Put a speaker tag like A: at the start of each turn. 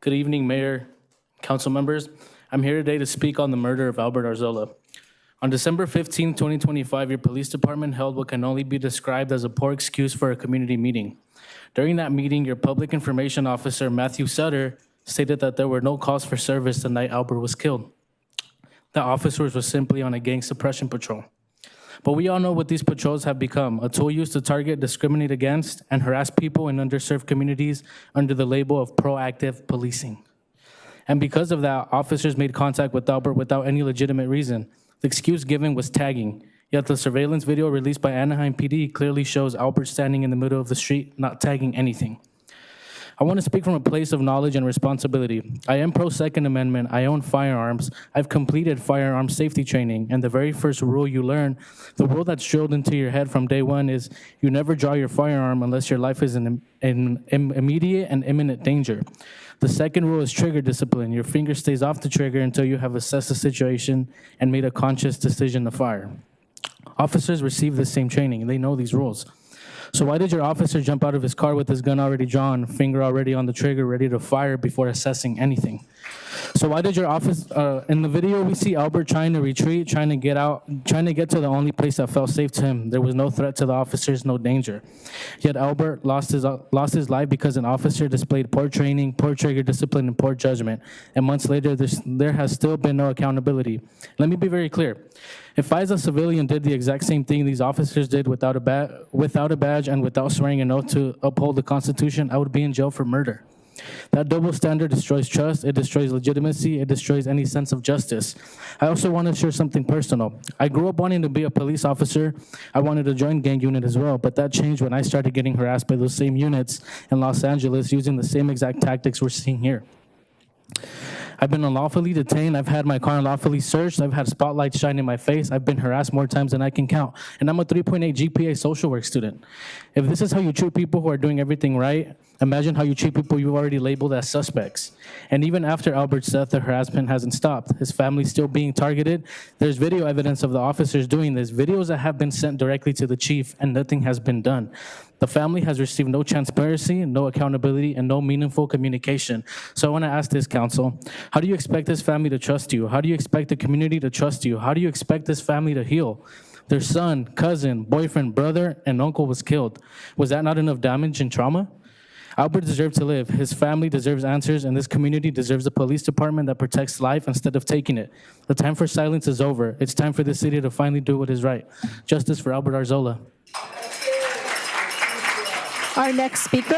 A: Good evening, Mayor, council members. I'm here today to speak on the murder of Albert Arzola. On December 15, 2025, your police department held what can only be described as a poor excuse for a community meeting. During that meeting, your public information officer, Matthew Sutter, stated that there were no calls for service the night Albert was killed. The officers were simply on a gang suppression patrol. But we all know what these patrols have become, a tool used to target, discriminate against, and harass people in underserved communities under the label of proactive policing. And because of that, officers made contact with Albert without any legitimate reason. The excuse given was tagging, yet the surveillance video released by Anaheim PD clearly shows Albert standing in the middle of the street, not tagging anything. I want to speak from a place of knowledge and responsibility. I am pro-Second Amendment. I own firearms. I've completed firearm safety training, and the very first rule you learn, the rule that's drilled into your head from day one is you never draw your firearm unless your life is in immediate and imminent danger. The second rule is trigger discipline. Your finger stays off the trigger until you have assessed the situation and made a conscious decision to fire. Officers receive the same training, and they know these rules. So why did your officer jump out of his car with his gun already drawn, finger already on the trigger, ready to fire before assessing anything? So why did your office, in the video we see Albert trying to retreat, trying to get to the only place that felt safe to him. There was no threat to the officers, no danger. Yet Albert lost his life because an officer displayed poor training, poor trigger discipline, and poor judgment. And months later, there has still been no accountability. Let me be very clear. If I as a civilian did the exact same thing these officers did without a badge and without swearing an oath to uphold the Constitution, I would be in jail for murder. That double standard destroys trust, it destroys legitimacy, it destroys any sense of justice. I also want to share something personal. I grew up wanting to be a police officer. I wanted to join gang unit as well, but that changed when I started getting harassed by those same units in Los Angeles using the same exact tactics we're seeing here. I've been unlawfully detained. I've had my car unlawfully searched. I've had spotlights shine in my face. I've been harassed more times than I can count. And I'm a 3.8 GPA social work student. If this is how you treat people who are doing everything right, imagine how you treat people you've already labeled as suspects. And even after Albert's death, the harassment hasn't stopped. His family's still being targeted. There's video evidence of the officers doing this, videos that have been sent directly to the chief, and nothing has been done. The family has received no transparency, no accountability, and no meaningful communication. So I want to ask this council, how do you expect this family to trust you? How do you expect the community to trust you? How do you expect this family to heal? Their son, cousin, boyfriend, brother, and uncle was killed. Was that not enough damage and trauma? Albert deserved to live. His family deserves answers, and this community deserves a police department that protects life instead of taking it. The time for silence is over. It's time for this city to finally do what is right. Justice for Albert Arzola.
B: Our next speaker.